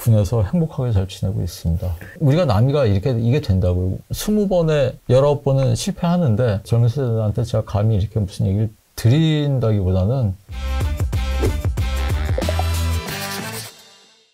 군에서 행복하게 잘 지내고 있습니다. 우리가 남이가 이게 된다고요. 20번에 19번은 실패하는데 젊은 세대들한테 제가 감히 이렇게 무슨 얘기를 드린다기보다는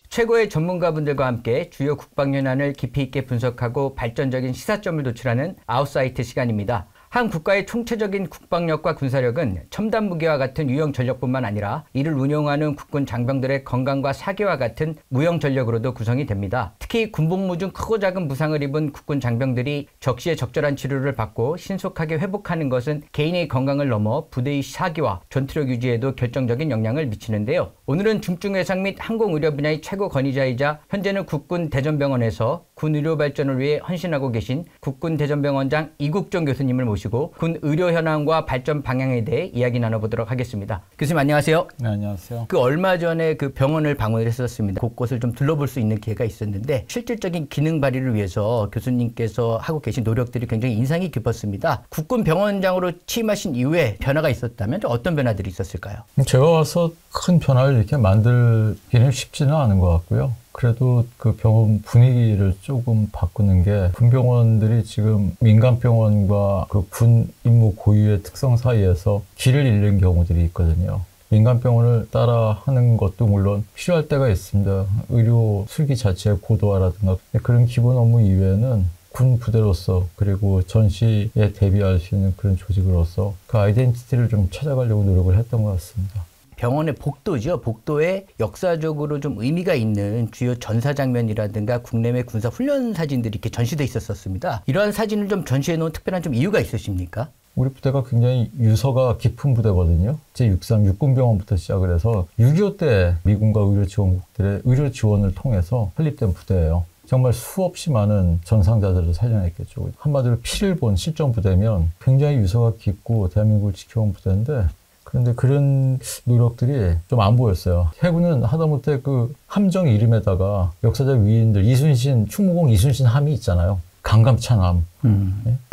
최고의 전문가분들과 함께 주요 국방 현안을 깊이 있게 분석하고 발전적인 시사점을 도출하는 아웃사이트 시간입니다. 한 국가의 총체적인 국방력과 군사력은 첨단 무기와 같은 유형 전력뿐만 아니라 이를 운용하는 국군 장병들의 건강과 사기와 같은 무형 전력으로도 구성이 됩니다. 특히 군복무 중 크고 작은 부상을 입은 국군 장병들이 적시에 적절한 치료를 받고 신속하게 회복하는 것은 개인의 건강을 넘어 부대의 사기와 전투력 유지에도 결정적인 영향을 미치는데요. 오늘은 중증외상 및 항공의료 분야의 최고 권위자이자 현재는 국군 대전병원에서 군 의료 발전을 위해 헌신하고 계신 국군 대전병원장 이국종 교수님을 모시고 군 의료 현황과 발전 방향에 대해 이야기 나눠보도록 하겠습니다. 교수님 안녕하세요. 네, 안녕하세요. 얼마 전에 그 병원을 방문을 했었습니다. 곳곳을 좀 둘러볼 수 있는 기회가 있었는데 실질적인 기능 발휘를 위해서 교수님께서 하고 계신 노력들이 굉장히 인상이 깊었습니다. 국군 병원장으로 취임하신 이후에 변화가 있었다면 어떤 변화들이 있었을까요? 제가 와서 큰 변화를 이렇게 만들기는 쉽지는 않은 것 같고요. 그래도 그 병원 분위기를 조금 바꾸는 게 군병원들이 지금 민간병원과 그 군 임무 고유의 특성 사이에서 길을 잃는 경우들이 있거든요. 민간병원을 따라 하는 것도 물론 필요할 때가 있습니다. 의료 술기 자체의 고도화라든가 그런 기본 업무 이외에는 군 부대로서 그리고 전시에 대비할 수 있는 그런 조직으로서 그 아이덴티티를 좀 찾아가려고 노력을 했던 것 같습니다. 병원의 복도죠. 복도에 역사적으로 좀 의미가 있는 주요 전사 장면이라든가 국내외 군사 훈련 사진들이 이렇게 전시돼 있었습니다. 이러한 사진을 좀 전시해 놓은 특별한 좀 이유가 있으십니까? 우리 부대가 굉장히 유서가 깊은 부대거든요. 제63 육군병원부터 시작을 해서 6.25 때 미군과 의료지원국들의 의료 지원을 통해서 설립된 부대예요. 정말 수없이 많은 전상자들을 살려냈겠죠. 한마디로 피를 본 실전 부대면 굉장히 유서가 깊고 대한민국을 지켜온 부대인데 그런데 그런 노력들이 좀 안 보였어요. 해군은 하다못해 그 함정 이름에다가 역사적 위인들 이순신, 충무공 이순신 함이 있잖아요. 강감찬함,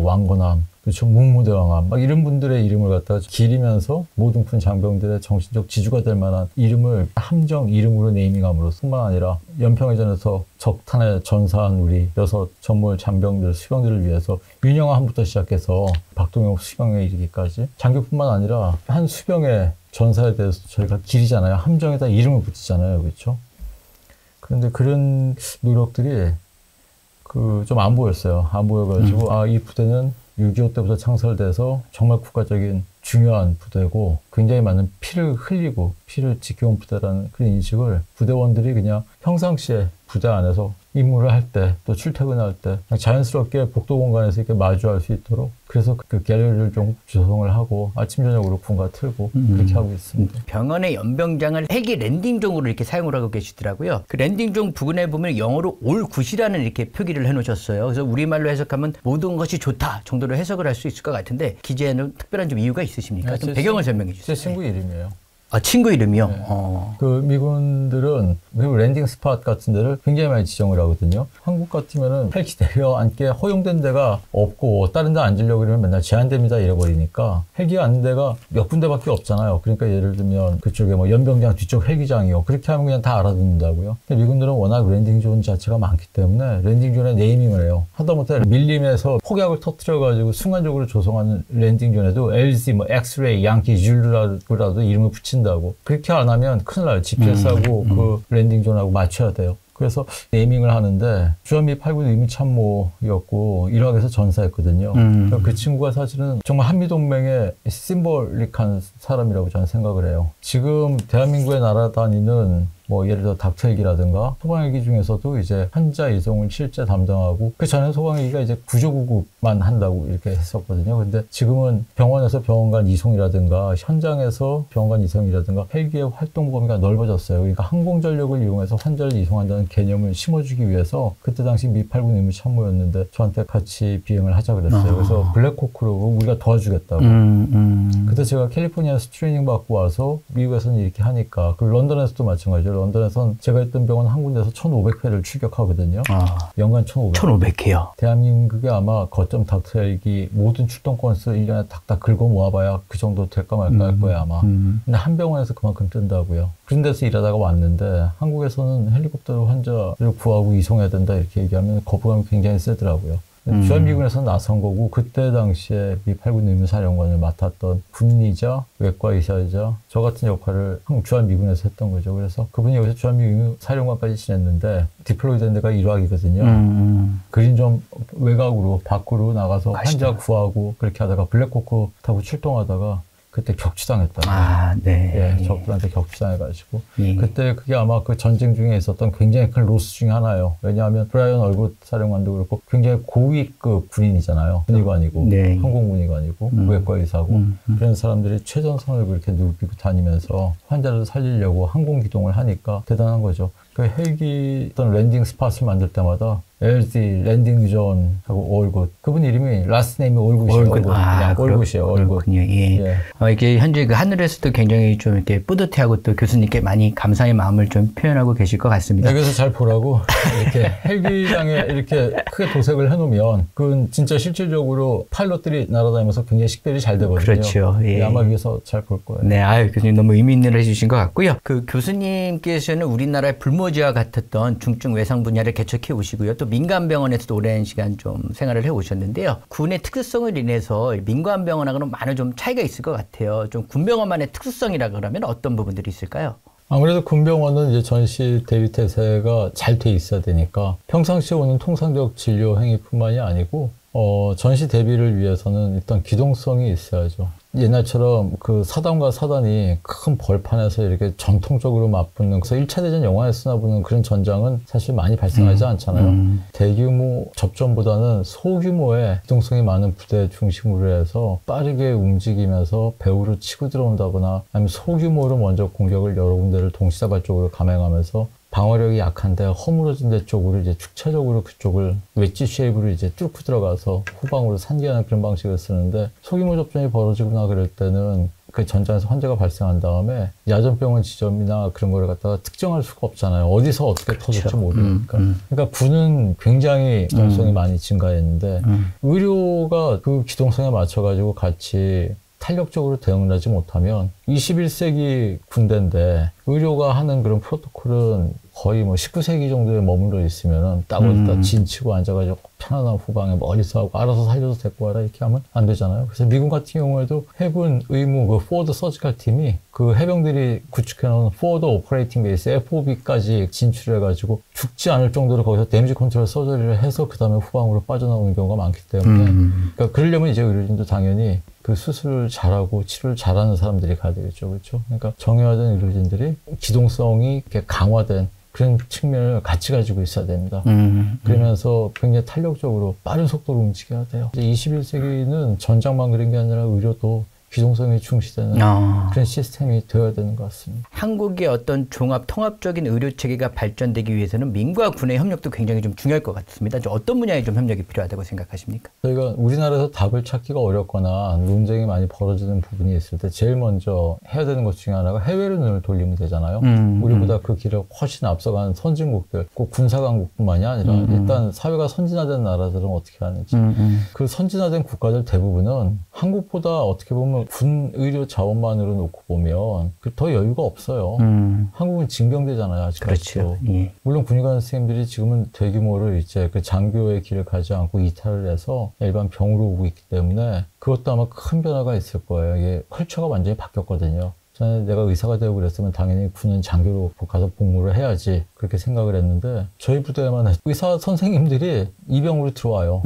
왕건함, 그렇죠. 묵무대왕함, 막 이런 분들의 이름을 갖다가 기리면서 모든 군 장병들의 정신적 지주가 될 만한 이름을 함정 이름으로 네이밍함으로써 뿐만 아니라 연평해전에서 적탄에 전사한 우리 6 전몰 장병들, 수병들을 위해서 윤영함부터 시작해서 박동영 수병에 이르기까지 장교뿐만 아니라 한 수병의 전사에 대해서 저희가 기리잖아요. 함정에다 이름을 붙이잖아요. 그렇죠. 그런데 그런 노력들이 좀 안 보였어요. 안 보여가지고 이 부대는 6.25 때부터 창설돼서 정말 국가적인 중요한 부대고 굉장히 많은 피를 흘리고 피를 지켜온 부대라는 그런 인식을 부대원들이 그냥 평상시에 부대 안에서 임무를 할 때 또 출퇴근할 때 자연스럽게 복도 공간에서 이렇게 마주할 수 있도록 그래서 그 갤러리를 좀 조성을 하고 아침 저녁으로 군가 틀고 그렇게 하고 있습니다. 병원의 연병장을 헬기 랜딩종으로 이렇게 사용을 하고 계시더라고요. 그 랜딩종 부근에 보면 영어로 all good이라는 이렇게 표기를 해놓으셨어요. 그래서 우리말로 해석하면 모든 것이 좋다 정도로 해석을 할 수 있을 것 같은데 기재에는 특별한 좀 이유가 있으십니까? 좀 배경을 설명해 주세요. 제 친구 이름이에요. 아, 친구 이름이요? 네. 그 미군들은 그리고 랜딩 스팟 같은 데를 굉장히 많이 지정을 하거든요. 한국 같으면은 헬기 내려 앉게 허용된 데가 없고 다른 데 앉으려고 그러면 맨날 제한됩니다 이래버리니까 헬기가 앉는 데가 몇 군데밖에 없잖아요. 그러니까 예를 들면 그쪽에 뭐 연병장 뒤쪽 헬기장이요. 그렇게 하면 그냥 다 알아듣는다고요. 근데 미군들은 워낙 랜딩 존 자체가 많기 때문에 랜딩 존에 네이밍을 해요. 하다못해 밀림에서 폭약을 터뜨려가지고 순간적으로 조성하는 랜딩 존에도 LZ, 뭐 엑스레이, 양키, 줄라고 이름을 붙인 다고 그렇게 안 하면 큰일 나요. GPS하고 그 랜딩 존하고 맞춰야 돼요. 그래서 네이밍을 하는데 주한미 8군 의무참모였고 일학에서 전사했거든요. 그 친구가 사실은 정말 한미동맹의 심볼릭한 사람이라고 저는 생각을 해요. 지금 대한민국에 날아다니는 뭐 예를 들어 닥터헬기라든가 소방헬기 중에서도 이제 환자 이송을 실제 담당하고 그 전에 소방헬기가 이제 구조구급만 한다고 이렇게 했었거든요. 근데 지금은 병원에서 병원 간 이송이라든가 현장에서 병원 간 이송이라든가 헬기의 활동 범위가 넓어졌어요. 그러니까 항공전력을 이용해서 환자를 이송한다는 개념을 심어주기 위해서 그때 당시 미 8군 의무참모였는데 저한테 같이 비행을 하자 그랬어요. 그래서 블랙호크로 우리가 도와주겠다고. 그때 제가 캘리포니아에서 트레이닝 받고 와서 미국에서는 이렇게 하니까 그 런던에서도 마찬가지로 런던에선 제가 있던 병원 한 군데에서 1,500회를 출격하거든요. 연간 1,500회. 1,500회요. 대한민국에 아마 거점 닥터헬기 모든 출동 건수 1년에 탁탁 긁어 모아봐야 그 정도 될까 말까 할 거예요, 아마. 근데 한 병원에서 그만큼 뜬다고요. 그런 데서 일하다가 왔는데 한국에서는 헬리콥터로 환자를 구하고 이송해야 된다 이렇게 얘기하면 거부감이 굉장히 세더라고요. 주한미군에서 나선 거고 그때 당시에 미 8군 의무사령관을 맡았던 군인이자 외과 의사이자 저 같은 역할을 주한미군에서 했던 거죠. 그래서 그분이 여기서 주한미군 의무사령관까지 지냈는데 디플로이 된 데가 1학이거든요. 그린 좀 외곽으로 밖으로 나가서 환자 구하고 그렇게 하다가 블랙호크 타고 출동하다가 그때 격추당했다고. 네. 예, 적들한테 격추당해가지고. 그때 그게 아마 그 전쟁 중에 있었던 굉장히 큰 로스 중에 하나예요. 왜냐하면 브라이언 얼굿 사령관도 그렇고 굉장히 고위급 군인이잖아요. 군의관이고, 네. 항공군의관이고, 외과의사고. 그런 사람들이 최전선을 그렇게 누비고 다니면서 환자를 살리려고 항공기동을 하니까 대단한 거죠. 그 헬기 어떤 랜딩 스팟을 만들 때마다 LD 랜딩 존하고 올굿 그분 이름이 라스트 네임이 올굿이에요. 올굿이에요. 올굿. 예. 이게 현재 그 하늘에서도 굉장히 좀 이렇게 뿌듯해하고 또 교수님께 많이 감사의 마음을 좀 표현하고 계실 것 같습니다. 여기서 잘 보라고 이렇게 헬기장에 이렇게 크게 도색을 해놓으면 그건 진짜 실질적으로 파일럿들이 날아다니면서 굉장히 식별이 잘 되거든요. 그렇죠. 예. 아마 위에서 잘 볼 거예요. 네, 교수님 너무 의미 있는 일 해주신 것 같고요. 그 교수님께서는 우리나라의 불모지와 같았던 중증 외상 분야를 개척해 오시고요. 또 민간병원에서도 오랜 시간 좀 생활을 해 오셨는데요. 군의 특수성을 인해서 민간병원하고는 많은 좀 차이가 있을 것 같아요. 좀 군병원만의 특수성이라 그러면 어떤 부분들이 있을까요? 아무래도 군병원은 이제 전시 대비 태세가 잘 돼 있어야 되니까 평상시에 오는 통상적 진료 행위뿐만이 아니고 전시 대비를 위해서는 일단 기동성이 있어야죠. 옛날처럼 그 사단과 사단이 큰 벌판에서 이렇게 전통적으로 맞붙는, 그래서 1차 대전 영화에서나 보는 그런 전장은 사실 많이 발생하지 않잖아요. 대규모 접전보다는 소규모의 기동성이 많은 부대 중심으로 해서 빠르게 움직이면서 배후로 치고 들어온다거나 아니면 소규모로 먼저 공격을 여러 군데를 동시다발적으로 감행하면서 방어력이 약한데 허물어진 데 쪽으로 이제 축차적으로 그쪽을 웨지 쉐입으로 이제 뚫고 들어가서 후방으로 산기하는 그런 방식을 쓰는데, 소규모 접전이 벌어지거나 그럴 때는 그 전장에서 환자가 발생한 다음에 야전병원 지점이나 그런 거를 갖다가 특정할 수가 없잖아요. 어디서 어떻게 터질지 모르니까. 그러니까 군은 굉장히 기동성이 많이 증가했는데 의료가 그 기동성에 맞춰가지고 같이 탄력적으로 대응을 하지 못하면 21세기 군대인데 의료가 하는 그런 프로토콜은 거의 뭐 19세기 정도에 머물러 있으면은 딱 어디다 진치고 앉아가지고 편안한 후방에 멀리서 하고 알아서 살려서 데리고 와라 이렇게 하면 안 되잖아요. 그래서 미군 같은 경우에도 해군 의무 그 포워드 서지컬 팀이 그 해병들이 구축해놓은 포워드 오퍼레이팅 베이스 FOB까지 진출해가지고 죽지 않을 정도로 거기서 데미지 컨트롤 서저리를 해서 그 다음에 후방으로 빠져나오는 경우가 많기 때문에 그러니까 그러려면 이제 의료진도 당연히 그 수술을 잘하고 치료를 잘하는 사람들이 가야 되겠죠. 그렇죠? 그러니까 정형화된 의료진들이 기동성이 이렇게 강화된 그런 측면을 같이 가지고 있어야 됩니다. 그러면서 굉장히 탄력적으로 빠른 속도로 움직여야 돼요. 이제 21세기는 전장만 그런 게 아니라 의료도 기동성이 중시되는 그런 시스템이 되어야 되는 것 같습니다. 한국의 어떤 종합 통합적인 의료 체계가 발전되기 위해서는 민과 군의 협력도 굉장히 좀 중요할 것 같습니다. 어떤 분야에 좀 협력이 필요하다고 생각하십니까? 저희가 우리나라에서 답을 찾기가 어렵거나 논쟁이 많이 벌어지는 부분이 있을 때 제일 먼저 해야 되는 것 중에 하나가 해외로 눈을 돌리면 되잖아요. 우리보다 그 길을 훨씬 앞서간 선진국들, 꼭 군사강국뿐만이 아니라 일단 사회가 선진화된 나라들은 어떻게 하는지. 그 선진화된 국가들 대부분은 한국보다 어떻게 보면 군 의료 자원만으로 놓고 보면 더 여유가 없어요. 한국은 징병대잖아요, 아직까지도. 그렇죠. 예. 물론 군의관 선생님들이 지금은 대규모로 이제 그 장교의 길을 가지 않고 이탈을 해서 일반 병으로 오고 있기 때문에 그것도 아마 큰 변화가 있을 거예요. 이게 컬처가 완전히 바뀌었거든요. 전에 내가 의사가 되고 그랬으면 당연히 군은 장교로 가서 복무를 해야지 그렇게 생각을 했는데 저희 부대에만 의사 선생님들이 이병으로 들어와요.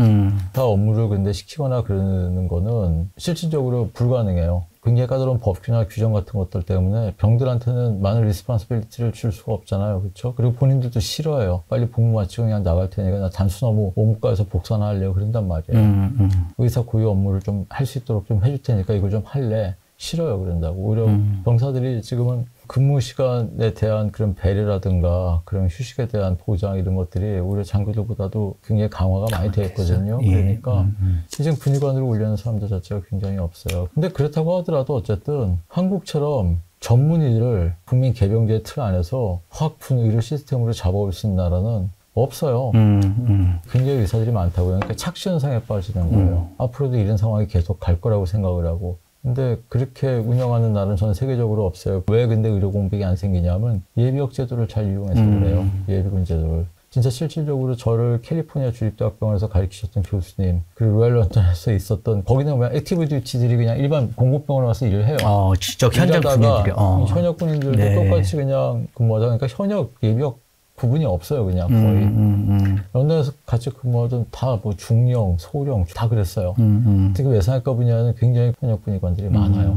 다 업무를 근데 시키거나 그러는 거는 실질적으로 불가능해요. 굉장히 까다로운 법규나 규정 같은 것들 때문에 병들한테는 많은 리스폰시빌리티를 줄 수가 없잖아요. 그렇죠? 그리고 본인들도 싫어해요. 빨리 복무 마치고 그냥 나갈 테니까 나 단순 업무 오무과에서 복사나 하려고 그런단 말이에요. 의사 고유 업무를 좀 할 수 있도록 좀 해줄 테니까 이걸 좀 할래. 싫어요, 그런다고. 오히려 병사들이 지금은 근무 시간에 대한 그런 배려라든가 그런 휴식에 대한 보장 이런 것들이 오히려 장교들보다도 굉장히 강화가 많이 되어 있거든요. 예. 그러니까 지금 군의관으로 올리는 사람들 자체가 굉장히 없어요. 근데 그렇다고 하더라도 어쨌든 한국처럼 전문의를 국민 개병제 틀 안에서 화학군 의료 시스템으로 잡아올 수 있는 나라는 없어요. 굉장히 의사들이 많다고요. 그러니까 착시현상에 빠지는 거예요. 앞으로도 이런 상황이 계속 갈 거라고 생각을 하고. 근데 그렇게 운영하는 나라는 전 세계적으로 없어요. 왜 근데 의료 공백이 안 생기냐면 예비역 제도를 잘 이용해서 그래요. 예비군 제도를. 진짜 실질적으로 저를 캘리포니아 주립대학병원에서 가르치셨던 교수님, 그리고 로얄 런던에서 있었던, 거기는 그냥 액티브 듀티들이 그냥 일반 공급병원에 와서 일을 해요. 직접 현장 군인들이. 현역 군인들도 네. 똑같이 그냥 근무하다. 그러니까 현역, 예비역 구분이 없어요, 그냥 거의. 런던에서 같이 근무하던 다 뭐 중령, 소령 다 그랬어요. 특히 외상외과 분야는 굉장히 현역 군의관들이 많아요.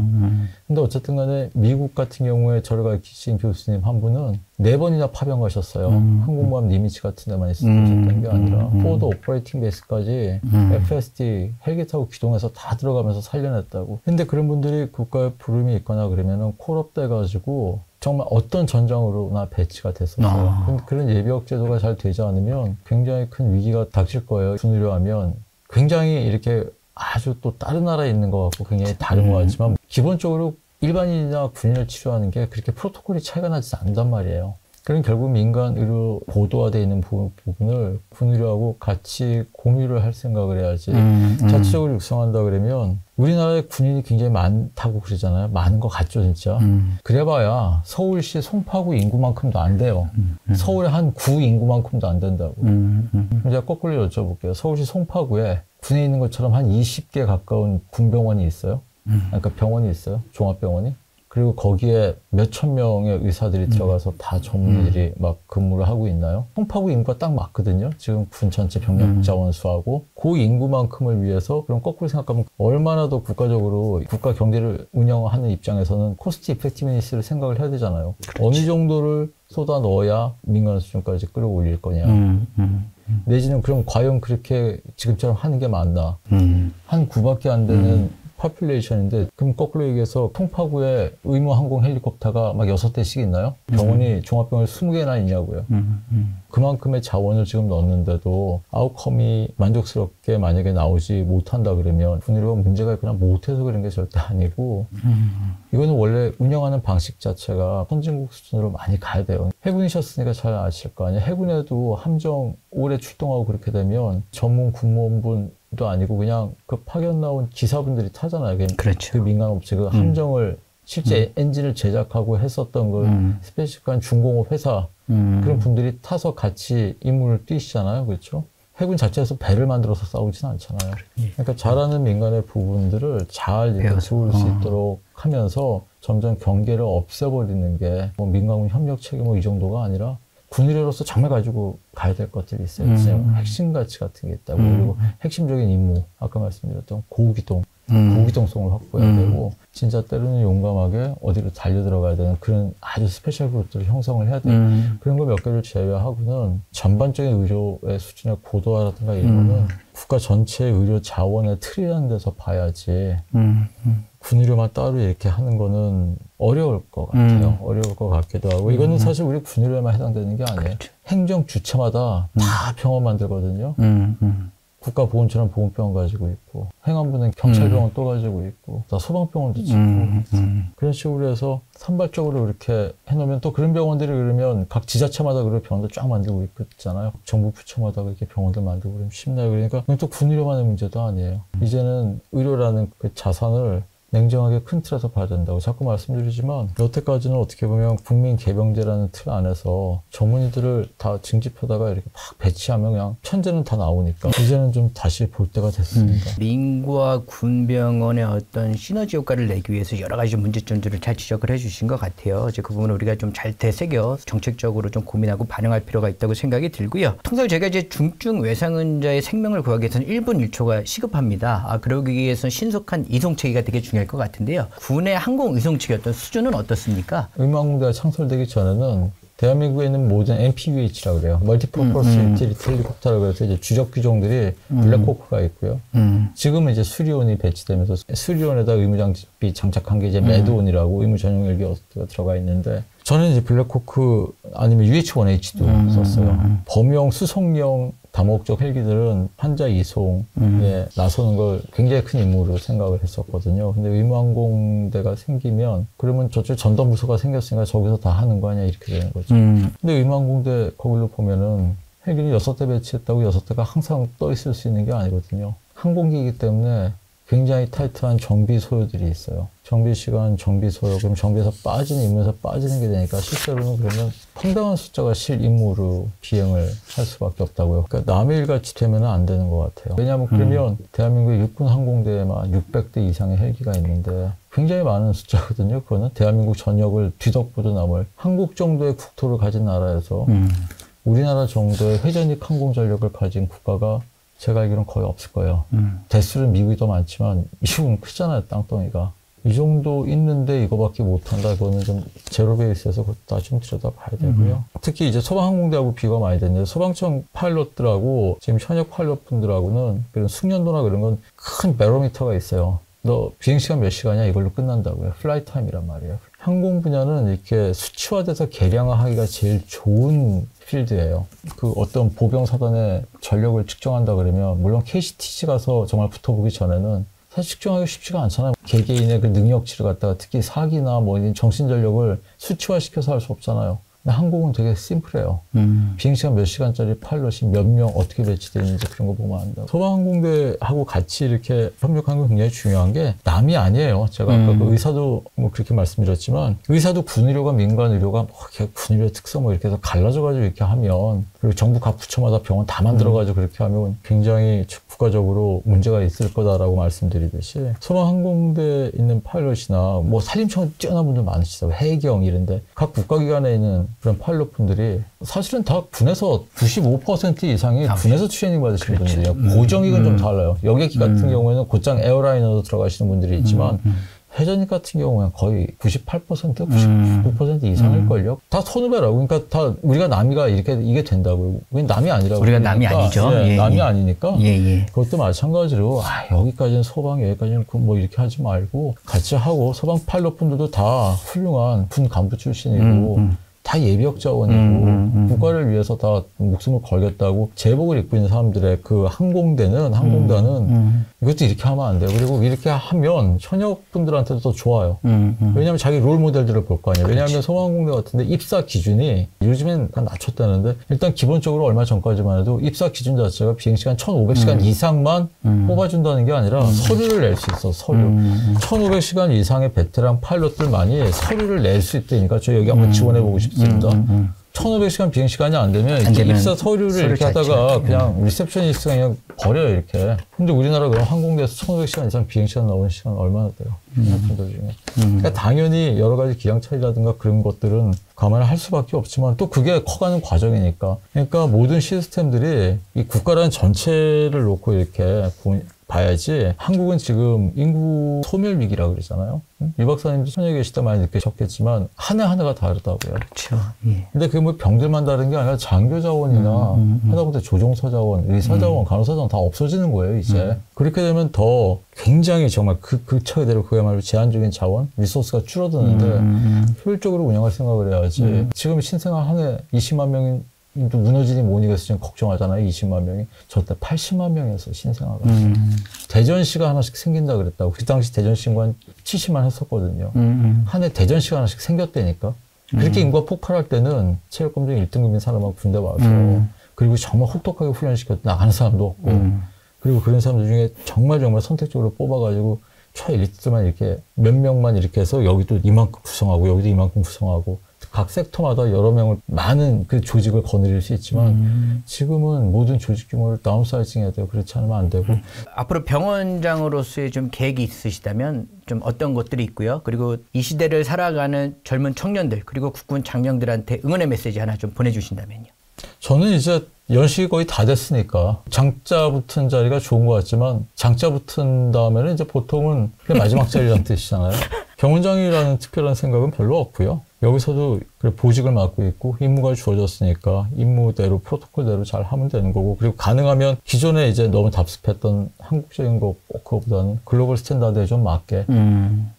근데 어쨌든 간에 미국 같은 경우에 저를 가르치신 교수님 한 분은 4번이나 파병 가셨어요. 항공모함 니미츠 같은 데만 있었던 게 아니라 포드 오퍼레이팅 베이스까지 FSD 헬기 타고 기동해서 다 들어가면서 살려냈다고. 근데 그런 분들이 국가에 부름이 있거나 그러면은 콜업돼 가지고 정말 어떤 전장으로나 배치가 됐었어요. 근데 그런 예비역 제도가 잘 되지 않으면 굉장히 큰 위기가 닥칠 거예요. 군의료 하면 굉장히 이렇게 아주 또 다른 나라에 있는 것 같고 굉장히 다른 것 같지만 기본적으로 일반인이나 군인을 치료하는 게 그렇게 프로토콜이 차이가 나지 않단 말이에요. 그럼 결국 민간 의료 보도화되어 있는 부분을 군의료하고 같이 공유를 할 생각을 해야지. 자체적으로 육성한다 그러면 우리나라에 군인이 굉장히 많다고 그러잖아요. 많은 것 같죠, 진짜. 그래봐야 서울시 송파구 인구만큼도 안 돼요. 서울의 한 구 인구만큼도 안 된다고. 제가 거꾸로 여쭤볼게요. 서울시 송파구에 군에 있는 것처럼 한 20개 가까운 군병원이 있어요. 그러니까 병원이 있어요. 종합병원이. 그리고 거기에 몇천 명의 의사들이 들어가서 다 전문의들이 막 근무를 하고 있나요? 송파구 인구가 딱 맞거든요. 지금 군 전체 병력 자원 수하고 그 인구만큼을 위해서 그럼 거꾸로 생각하면 얼마나 더 국가적으로 국가 경제를 운영하는 입장에서는 코스트 이펙티브니스를 생각을 해야 되잖아요. 그렇지. 어느 정도를 쏟아 넣어야 민간 수준까지 끌어올릴 거냐. 내지는 그럼 과연 그렇게 지금처럼 하는 게 맞나. 한 구밖에 안 되는 파퓰레이션인데 그럼 거꾸로 얘기해서 송파구에 의무 항공 헬리콥터가 막 6대씩 있나요? 병원이 종합병원이 20개나 있냐고요. 그만큼의 자원을 지금 넣었는데도 아웃컴이 만족스럽게 만약에 나오지 못한다 그러면 군의료가 문제가 그냥 못해서 그런 게 절대 아니고 이거는 원래 운영하는 방식 자체가 선진국 수준으로 많이 가야 돼요. 해군이셨으니까 잘 아실 거 아니에요. 해군에도 함정 오래 출동하고 그렇게 되면 전문 군무원분도 아니고 그냥 그 파견 나온 기사분들이 타잖아요. 그렇죠. 그 민간 업체 그 함정을 실제 엔진을 제작하고 했었던 그 스페시fik한 중공업 회사 그런 분들이 타서 같이 임무를 뛰시잖아요. 그렇죠? 해군 자체에서 배를 만들어서 싸우진 않잖아요. 그러니까 잘하는 민간의 부분들을 잘 도울 수 있도록 하면서 점점 경계를 없애버리는 게 뭐 민간군 협력 체계 뭐 이 정도가 아니라 군의료로서 정말 가지고 가야 될 것들이 있어요. 핵심 가치 같은 게 있다고. 그리고 핵심적인 임무, 아까 말씀드렸던 고기동성을 확보해야 되고 진짜 때로는 용감하게 어디로 달려들어가야 되는 그런 아주 스페셜 그룹들을 형성을 해야 돼요. 그런 거 몇 개를 제외하고는 전반적인 의료의 수준의 고도화라든가 이런 거는 국가 전체의 의료 자원의 틀이라는 데서 봐야지 군의료만 따로 이렇게 하는 거는 어려울 것 같아요. 어려울 것 같기도 하고 이거는 사실 우리 군의료에만 해당되는 게 아니에요. 그렇죠. 행정 주체마다 다 병원 만들거든요. 국가보훈처럼 보훈병원 가지고 있고 행안부는 경찰병원 또 가지고 있고 다 소방병원도 짓고 그런 식으로 해서 산발적으로 이렇게 해놓으면 또 그런 병원들이 그러면 각 지자체마다 그런 병원들 쫙 만들고 있잖아요. 정부 부처마다 그렇게 병원들 만들고 그러면 쉽나요? 그러니까 또 군의료만의 문제도 아니에요. 이제는 의료라는 그 자산을 냉정하게 큰 틀에서 봐야 된다고 자꾸 말씀드리지만 여태까지는 어떻게 보면 국민 개병제라는 틀 안에서 전문의들을 다 징집하다가 이렇게 막 배치하면 그냥 천재는 다 나오니까 이제는 좀 다시 볼 때가 됐습니다. 민과 군병원의 어떤 시너지 효과를 내기 위해서 여러 가지 문제점들을 잘 지적을 해주신 것 같아요. 이제 그 부분을 우리가 좀 잘 되새겨 정책적으로 좀 고민하고 반영할 필요가 있다고 생각이 들고요. 통상 저희가 이제 중증 외상환자의 생명을 구하기 위해서는 1분 1초가 시급합니다. 그러기 위해서는 신속한 이송 체계가 되게 중요할 것 같은데요. 군의 항공 이송 체계 어떤 수준은 어떻습니까? 의무항공대가 창설되기 전에는 대한민국에 있는 모든 MPUH라고 그래요. 멀티퍼포스 유틸리티 헬리콥터라고 그래서 이제 주력 기종들이 블랙호크가 있고요. 지금은 이제 수리온이 배치되면서 수리온에다 의무장비 장착한 게 이제 매드온이라고 의무 전용 헬기가 들어가 있는데 저는 이제 블랙호크 아니면 UH-1H도 썼어요. 범용 수송용 다목적 헬기들은 환자 이송에 나서는 걸 굉장히 큰 임무로 생각을 했었거든요. 근데 의무항공대가 생기면 그러면 저쪽 전담부서가 생겼으니까 저기서 다 하는 거 아니야 이렇게 되는 거죠. 근데 의무항공대 거기로 보면은 헬기를 6대 배치했다고 6대가 항상 떠 있을 수 있는 게 아니거든요. 항공기이기 때문에 굉장히 타이트한 정비 소요들이 있어요. 정비 시간, 정비 소요, 그럼 정비에서 빠지는 임무에서 빠지는 게 되니까 실제로는 그러면 상당한 숫자가 실 임무로 비행을 할 수밖에 없다고요. 그러니까 남의 일같이 되면 안 되는 것 같아요. 왜냐하면 그러면 대한민국 육군 항공대에만 600대 이상의 헬기가 있는데 굉장히 많은 숫자거든요. 그거는 대한민국 전역을 뒤덮고도 남을 한국 정도의 국토를 가진 나라에서 우리나라 정도의 회전익 항공전력을 가진 국가가 제가 알기로는 거의 없을 거예요. 대수는 미국이 더 많지만 미국은 크잖아요, 땅덩이가. 이 정도 있는데 이거밖에 못한다. 그거는 좀 제로 베이스에서 그것도 다 좀 들여다봐야 되고요. 특히 이제 소방항공대하고 비교가 많이 되는데 소방청 파일럿들하고 지금 현역 파일럿분들하고는 그런 숙련도나 그런 건 큰 베로미터가 있어요. 너 비행시간 몇 시간이야? 이걸로 끝난다고요. 플라이 타임이란 말이에요. 항공 분야는 이렇게 수치화돼서 계량화하기가 제일 좋은 필드예요. 그 어떤 보병 사단의 전력을 측정한다 그러면 물론 KCTC 가서 정말 붙어보기 전에는 사실 측정하기 쉽지가 않잖아요. 개개인의 그 능력치를 갖다가 특히 사기나 뭐 정신 전력을 수치화시켜서 할 수 없잖아요. 근데 항공은 되게 심플해요. 비행시간 몇 시간짜리 파일럿이 몇 명 어떻게 배치되어 있는지 그런 거 보면 안다고. 소방항공대하고 같이 이렇게 협력하는 게 굉장히 중요한 게 남이 아니에요. 제가 아까 그 의사도 뭐 그렇게 말씀드렸지만 의사도 군의료가 민간의료가 뭐 군의료 특성 뭐 이렇게 해서 갈라져가지고 이렇게 하면 그리고 정부 각 부처마다 병원 다 만들어가지고 그렇게 하면 굉장히 국가적으로 문제가 있을 거다라고 말씀드리듯이 소방항공대에 있는 파일럿이나 뭐 산림청 뛰어난 분들 많으시다고 해경 이런데 각 국가기관에 있는 그런 파일럿분들이 사실은 다 군에서 95% 이상이 군에서 트레이닝 받으시는 분들이에요. 고정익은 좀 달라요. 여객기 같은 경우에는 곧장 에어라이너로 들어가시는 분들이 있지만 회전익 같은 경우는 거의 98%, 99% 이상일걸요. 다 선후배라고. 그러니까 다 우리가 남이가 이게 된다고요. 우리는 남이 아니라고. 우리가 남이 아니죠. 예, 남이 아니니까. 예. 그것도 마찬가지로 여기까지는 소방, 여기까지는 뭐 이렇게 하지 말고 같이 하고 소방 파일럿 분들도 다 훌륭한 군 간부 출신이고 다 예비역 자원이고 국가를 위해서 다 목숨을 걸겠다고 제복을 입고 있는 사람들의 그 항공단은 이것도 이렇게 하면 안 돼요. 그리고 이렇게 하면 현역분들한테도 더 좋아요. 왜냐하면 자기 롤 모델들을 볼 거 아니에요. 왜냐하면 소방항공대 같은데 입사 기준이 요즘엔 다 낮췄다는데 일단 기본적으로 얼마 전까지만 해도 입사 기준 자체가 비행시간 1500시간 이상만 뽑아준다는 게 아니라 서류를 낼 수 있어. 서류. 1500시간 이상의 베테랑 파일럿들만이 서류를 낼 수 있다니까 저 여기 한번 지원해보고 싶습니다. 1500시간 비행시간이 안 되면 입사 서류를 이렇게 하다가 그냥 리셉셔니스트가 그냥 버려요, 이렇게. 근데 우리나라 그럼 항공대에서 1500시간 이상 비행시간 나오는 시간 얼마나 돼요? 분들 중에. 그러니까 당연히 여러 가지 기량 차이라든가 그런 것들은 감안을 할 수밖에 없지만 또 그게 커가는 과정이니까. 그러니까 모든 시스템들이 이 국가라는 전체를 놓고 이렇게 봐야지. 한국은 지금 인구 소멸 위기라고 그러잖아요. 유 박사님도 현역에 계시다 많이 느끼셨겠지만 한 해 한 해가 다르다고요. 그렇죠. 예. 근데 그게 뭐 병들만 다른 게 아니라 장교 자원이나 하다못해 조종사 자원, 의사 자원, 간호사 자원 다 없어지는 거예요, 이제. 그렇게 되면 더 굉장히 정말 그 차이대로 그야말로 제한적인 자원, 리소스가 줄어드는데 효율적으로 운영할 생각을 해야지. 지금 신생아 한 해 20만 명이 또 무너지니 뭐니겠어 지금 걱정하잖아요. 20만 명이. 저때 80만 명이었어 신생아가. 대전시가 하나씩 생긴다 그랬다고. 그 당시 대전시가 한 70만 했었거든요. 한 해 대전시가 하나씩 생겼다니까. 그렇게 인구가 폭발할 때는 체력검정 1등급인 사람만 군대 와서 그리고 정말 혹독하게 훈련시켜도 나가는 사람도 없고 그리고 그런 사람들 중에 정말 선택적으로 뽑아가지고 최엘리트들만 이렇게 몇 명만 이렇게 해서 여기도 이만큼 구성하고 여기도 이만큼 구성하고 각 섹터마다 여러 명을 많은 그 조직을 거느릴 수 있지만 지금은 모든 조직 규모를 다운사이징 해야 돼요. 그렇지 않으면 안 되고. 앞으로 병원장으로서의 좀 계획이 있으시다면 좀 어떤 것들이 있고요. 그리고 이 시대를 살아가는 젊은 청년들 그리고 국군 장병들한테 응원의 메시지 하나 좀 보내주신다면요. 저는 이제 연식이 거의 다 됐으니까 장자 붙은 자리가 좋은 것 같지만 장자 붙은 다음에는 이제 보통은 그게 마지막 자리라는 뜻이잖아요. 병원장이라는 특별한 생각은 별로 없고요. 여기서도 보직을 맡고 있고 임무가 주어졌으니까 임무대로 프로토콜대로 잘 하면 되는 거고, 그리고 가능하면 기존에 이제 너무 답습했던 한국적인 거 그거보다는 글로벌 스탠다드에 좀 맞게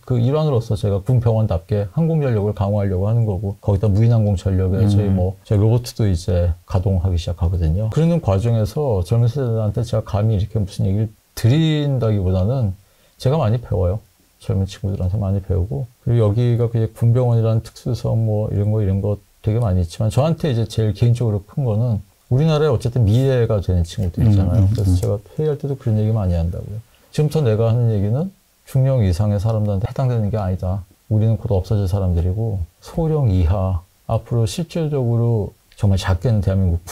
그 일환으로서 제가 군병원답게 항공전력을 강화하려고 하는 거고, 거기다 무인항공 전력에 저희 로봇도 이제 가동하기 시작하거든요. 그러는 과정에서 젊은 세대들한테 제가 감히 이렇게 무슨 얘기를 드린다기보다는 제가 많이 배워요. 젊은 친구들한테 많이 배우고, 그리고 여기가 그냥 군병원이라는 특수성 이런 거 되게 많이 있지만, 저한테 이제 제일 개인적으로 큰 거는 우리나라에 어쨌든 미래가 되는 친구들 있잖아요. 그래서 제가 회의할 때도 그런 얘기 많이 한다고요. 지금부터 내가 하는 얘기는 중령 이상의 사람들한테 해당되는 게 아니다. 우리는 곧 없어질 사람들이고, 소령 이하, 앞으로 실질적으로 정말 작게는 대한민국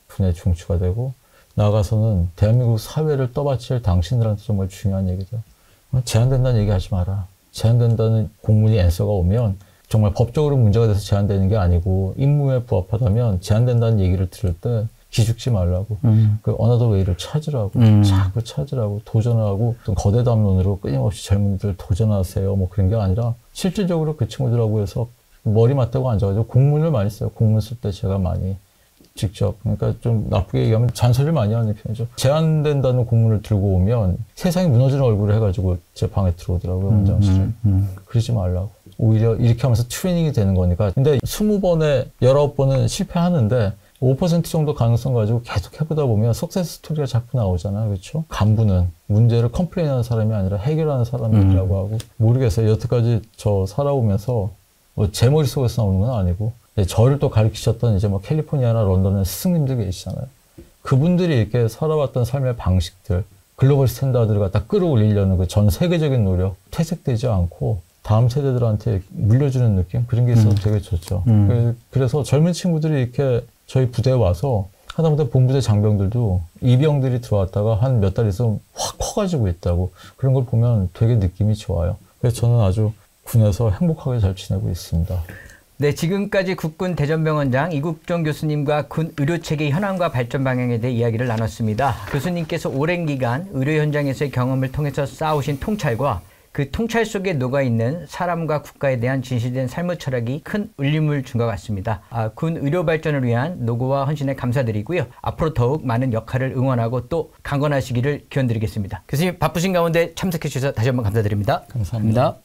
분의 중추가 되고, 나아가서는 대한민국 사회를 떠받칠 당신들한테 정말 중요한 얘기죠. 제한된다는 얘기 하지 마라. 제한된다는 공문이 앤서가 오면 정말 법적으로 문제가 돼서 제한되는 게 아니고 임무에 부합하다면 제한된다는 얘기를 들을 때 기죽지 말라고. 그 어나더 웨이를 찾으라고. 자꾸 찾으라고. 도전하고 어떤 거대 담론으로 끊임없이 젊은이들 도전하세요. 그런 게 아니라 실질적으로 그 친구들하고 해서 머리 맞대고 앉아가지고 공문을 많이 써요. 공문 쓸 때 제가 많이 직접, 그러니까 좀 나쁘게 얘기하면 잔소리를 많이 하는 편이죠. 제한된다는 공문을 들고 오면 세상이 무너지는 얼굴을 해가지고 제 방에 들어오더라고요, 원장실에. 그러지 말라고. 오히려 이렇게 하면서 트레이닝이 되는 거니까. 근데 20번에 19번은 실패하는데 5% 정도 가능성 가지고 계속 해보다 보면 석세스 스토리가 자꾸 나오잖아요. 그렇죠? 간부는 문제를 컴플레인하는 사람이 아니라 해결하는 사람이라고 하고, 모르겠어요. 여태까지 저 살아오면서 제 머릿속에서 나오는 건 아니고, 저를 또 가르치셨던 이제 캘리포니아나 런던의 스승님들 계시잖아요. 그분들이 이렇게 살아왔던 삶의 방식들, 글로벌 스탠다드를 갖다 끌어올리려는 그 전 세계적인 노력, 퇴색되지 않고 다음 세대들한테 물려주는 느낌? 그런 게 있어서 되게 좋죠. 그래서 젊은 친구들이 이렇게 저희 부대에 와서 하다못해 본부대 장병들도 이병들이 들어왔다가 한 몇 달 있으면 확 커가지고 있다고. 그런 걸 보면 되게 느낌이 좋아요. 그래서 저는 아주 군에서 행복하게 잘 지내고 있습니다. 네, 지금까지 국군 대전병원장 이국종 교수님과 군 의료체계 현황과 발전 방향에 대해 이야기를 나눴습니다. 교수님께서 오랜 기간 의료 현장에서의 경험을 통해서 쌓아오신 통찰과 그 통찰 속에 녹아있는 사람과 국가에 대한 진실된 삶의 철학이 큰 울림을 준 것 같습니다. 군 의료 발전을 위한 노고와 헌신에 감사드리고요. 앞으로 더욱 많은 역할을 응원하고 또 강건하시기를 기원드리겠습니다. 교수님 바쁘신 가운데 참석해 주셔서 다시 한번 감사드립니다. 감사합니다.